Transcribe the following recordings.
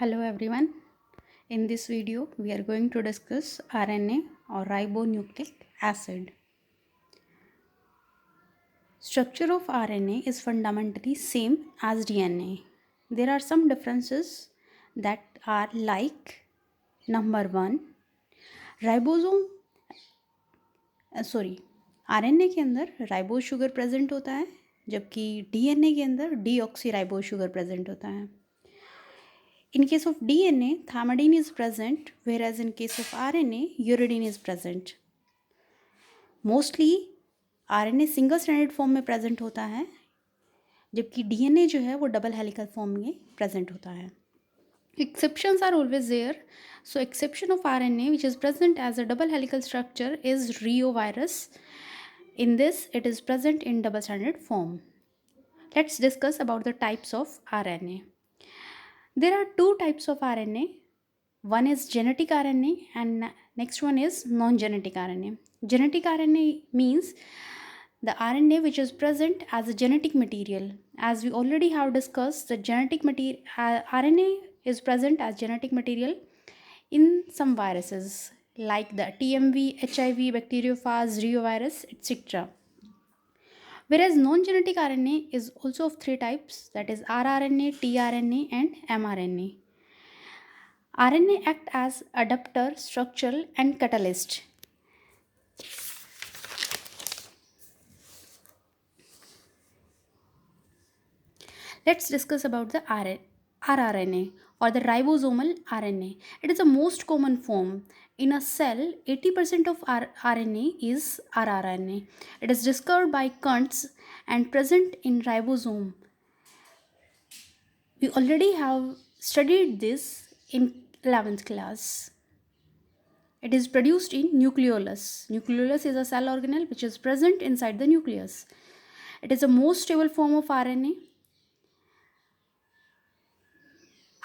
Hello everyone. In this video, we are going to discuss RNA or ribonucleic acid. Structure of RNA is fundamentally same as DNA. There are some differences that are like number 1 ribosome sorry RNA के अंदर ribose sugar present होता है जबकि DNA के अंदर deoxy ribose sugar present होता है. In case of DNA, thymidine is present, whereas in case of RNA, uridine is present. Mostly RNA single stranded form में प्रेजेंट होता है जबकि DNA जो है वो डबल हेलिकल फॉर्म में प्रेजेंट होता है. Exceptions are always there. So exception of RNA which is present as a double helical structure is reovirus. In this, it is present in double stranded form. Let's discuss about the types of RNA. There are two types of RNA. One is genetic RNA and next one is non-genetic RNA. Genetic RNA means the RNA which is present as a genetic material. As we already have discussed, the genetic material RNA is present as genetic material in some viruses like the TMV, HIV, bacteriophage, reovirus, etc. Whereas non-genetic RNA is also of three types, that is rRNA, tRNA and mRNA. RNA act as adapter, structural and catalyst. Let's discuss about the rRNA or the ribosomal RNA. It is the most common form. In a cell, 80% of RNA is rRNA. It is discovered by Kuntz and present in ribosome. We already have studied this in 11th class. It is produced in nucleolus. Nucleolus is a cell organelle which is present inside the nucleus. It is the most stable form of RNA.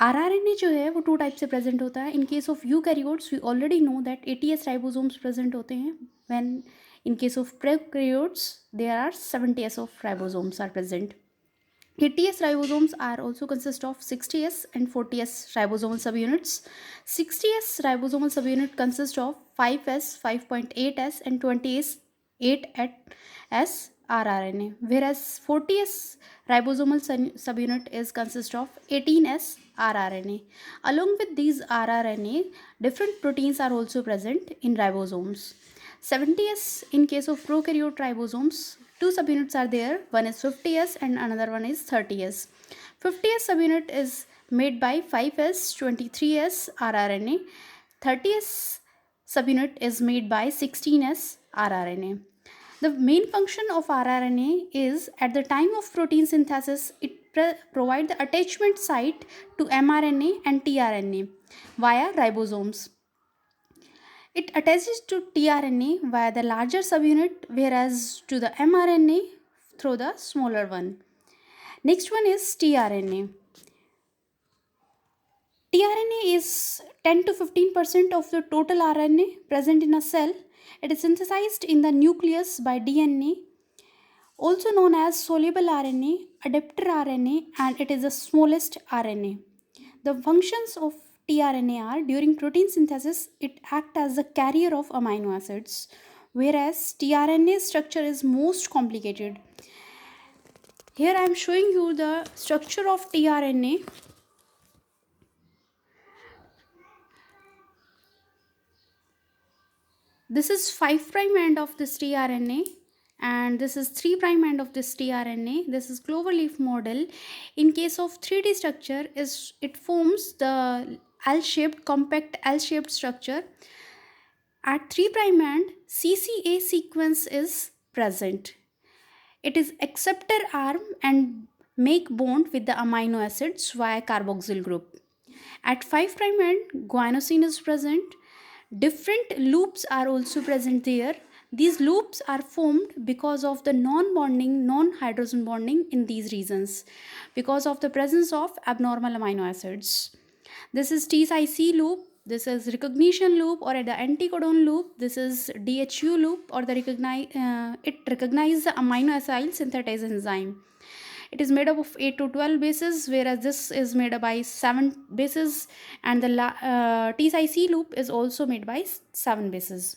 rRNA जो है वो to type से present होता है. In case of eukaryotes we already know that 80s ribosomes present होते हैं. When in case of prokaryotes there are 70s of ribosomes are present. 80s ribosomes are also consist of 60s and 40s ribosomal subunits. 60s ribosomal subunit consist of 5s, 5.8s and 20s 8s rRNA, whereas 40s ribosomal subunit is consist of 18s rRNA. Along with these rRNA, different proteins are also present in ribosomes. 70s in case of prokaryote ribosomes, two subunits are there. One is 50s and another one is 30s. 50s subunit is made by 5s, 23s rRNA. 30s subunit is made by 16s rRNA. The main function of rRNA is at the time of protein synthesis, it provides the attachment site to mRNA and tRNA via ribosomes. It attaches to tRNA via the larger subunit, whereas to the mRNA through the smaller one. Next one is tRNA. tRNA is 10 to 15% of the total RNA present in a cell. It is synthesized in the nucleus by DNA, also known as soluble RNA, adapter RNA, and it is the smallest RNA. The functions of tRNA are during protein synthesis, it acts as the carrier of amino acids, whereas tRNA structure is most complicated. Here I am showing you the structure of tRNA. This is 5' end of this tRNA and this is 3' end of this tRNA. This is cloverleaf model. In case of 3D structure, it forms the L-shaped, compact L-shaped structure. At 3' end, CCA sequence is present. It is acceptor arm and make bond with the amino acids via carboxyl group. At 5' end, guanosine is present. Different loops are also present there. These loops are formed because of the non-bonding, non-hydrogen bonding in these regions, because of the presence of abnormal amino acids. This is T-C loop, this is recognition loop or the anticodon loop, this is DHU loop or the it recognizes the amino acid synthetase enzyme. It is made up of 8 to 12 bases, whereas this is made up by 7 bases, and the T-C loop is also made by 7 bases.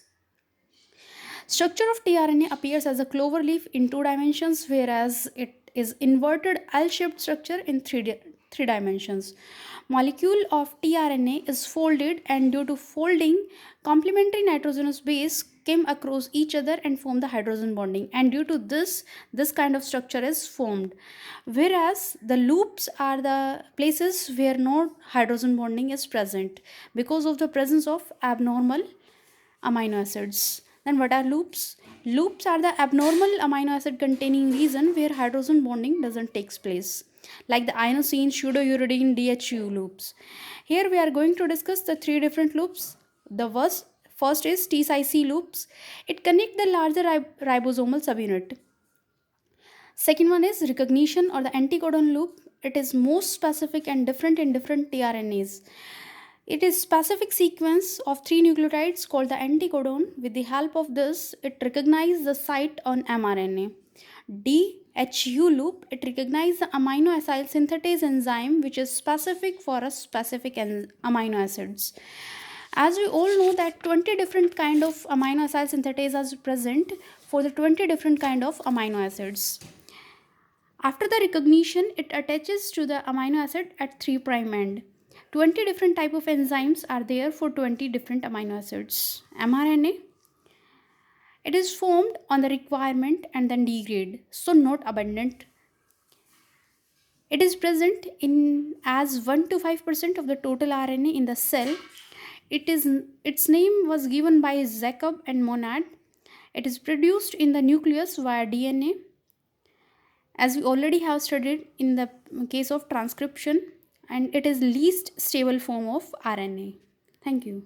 Structure of tRNA appears as a clover leaf in 2 dimensions, whereas it is inverted L-shaped structure in 3 dimensions. Molecule of tRNA is folded, and due to folding, complementary nitrogenous base came across each other and form the hydrogen bonding, and due to this kind of structure is formed. Whereas the loops are the places where no hydrogen bonding is present because of the presence of abnormal amino acids. Then what are loops? Loops are the abnormal amino acid containing region where hydrogen bonding doesn't take place, like the inosine, pseudouridine, DHU loops. Here we are going to discuss the 3 different loops. The first is T-C loops. It connects the larger ribosomal subunit. Second one is recognition or the anticodon loop. It is most specific and different in different tRNAs. It is specific sequence of 3 nucleotides called the anticodon. With the help of this, it recognizes the site on mRNA. DHU loop, it recognizes the amino acyl synthetase enzyme which is specific for a specific amino acids. As we all know that 20 different kind of amino acyl synthetase are present for the 20 different kind of amino acids. After the recognition, it attaches to the amino acid at 3' end. 20 different type of enzymes are there for 20 different amino acids. mRNA, it is formed on the requirement and then degrade, so not abundant. It is present in as 1 to 5% of the total RNA in the cell. Its name was given by Jacob and Monod. It is produced in the nucleus via DNA, as we already have studied in the case of transcription, and it is least stable form of RNA. Thank you.